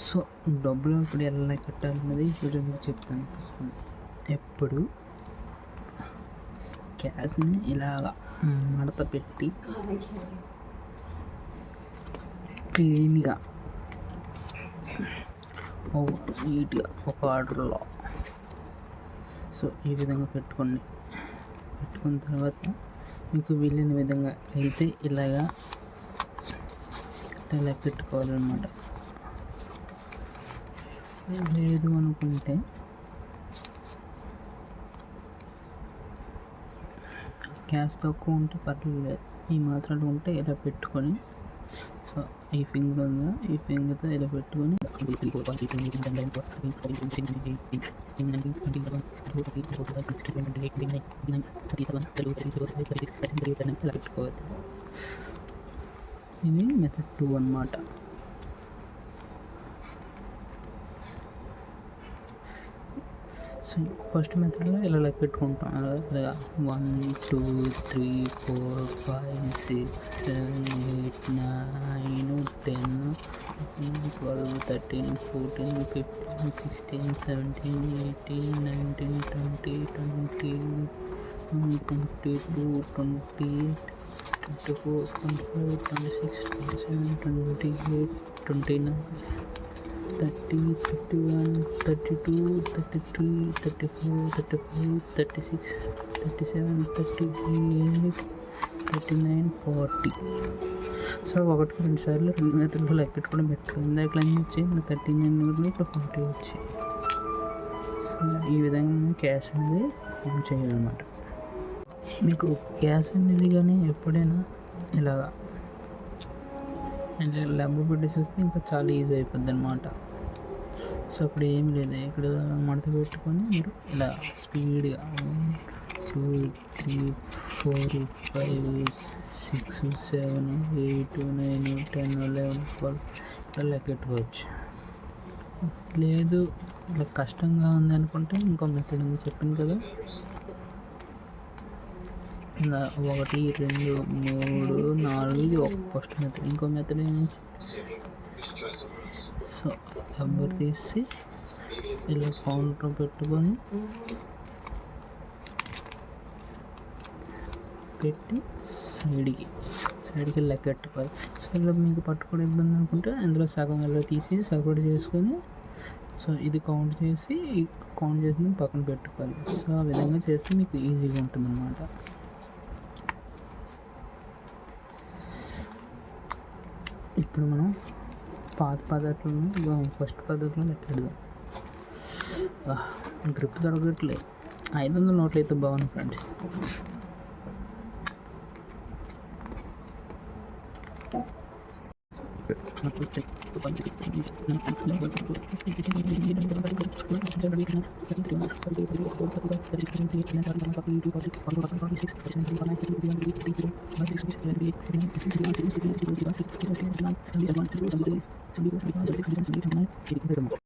So డబ్బులు ఇప్పుడు ఎలా కట్టాలన్నది ఇప్పుడు మీకు చెప్తాను. ఎప్పుడు క్యాష్ని ఇలాగా మడత పెట్టి క్లీన్గా నీట్గా ఒక ఆర్డర్లో సో ఈ విధంగా పెట్టుకున్న తర్వాత మీకు వీలైన విధంగా అయితే ఇలా పెట్టుకోవాలన్నమాట. లేదు అనుకుంటే క్యాష్ తక్కువ ఉంటే పర్లేదు, ఈ మాత్రాలు ఉంటే ఇలా పెట్టుకొని సో ఈ ఫింగర్ ఉందా, ఈ ఫింగర్తో ఇలా పెట్టుకొని పెట్టుకోవాలి. ఇది మెథడ్ 2 అన్నమాట. సో ఫస్ట్ మెథడ్లో ఇలా పెట్టుకుంటాం. అలాగా 1 2 3 4 5 6 7 8 9 10 12 13 14 15 16 17 18 19 20 21 22 28 24 25 26 27 28 29 30 31 32 33 34 35 36 37 38 39 40. సో 1-2 సార్లు 2 మెథడ్లు లెక్కెట్టుకోవడం బెటర్. ఇందాక లైన్ వచ్చి మన 39 ఇప్పుడు 40 వచ్చాయి. సో ఈ విధంగా క్యాష్ అనేది ఫామ్ చేయాలన్నమాట. మీకు క్యాష్ అనేది కానీ ఎప్పుడైనా ఇలాగా లెంబర్ పెట్టి చూస్తే ఇంకా చాలా ఈజీ అయిపోద్ది అన్నమాట. సో అప్పుడు ఏమి లేదు, ఇక్కడ మడత పెట్టుకొని మీరు ఇలా స్పీడ్గా 1 2 3 4 5 6 7 8 9 10 11 12 ఇలా లెక్కెట్టుకోవచ్చు. లేదు ఇలా కష్టంగా ఉంది అనుకుంటే ఇంకో మెథడ్ ఉంది, చెప్పాను కదా, ఇలా 1 2 3 4 ఇది ఒక ఫస్ట్ మెథడ్. ఇంకో మెథడ్ ఏమి, సో రబ్బర్ తీసి ఇలా కౌంటర్ పెట్టుకొని పెట్టి సైడ్కి లెక్కెట్టుకోవాలి. సో ఇలా మీకు పట్టుకోవడం ఇబ్బంది అనుకుంటే అందులో సగం ఇలా తీసి సపరేట్ చేసుకొని సో ఇది కౌంట్ చేసి పక్కన పెట్టుకోవాలి. సో ఆ విధంగా చేస్తే మీకు ఈజీగా ఉంటుంది అన్నమాట. ఇప్పుడు మనం పాత పద్ధతులను ఫస్ట్ పద్ధతిలో లెక్కెడదాం. గ్రిప్ దొరకట్లేదు. 500 నోట్లు అయితే బాగుంది ఫ్రెండ్స్.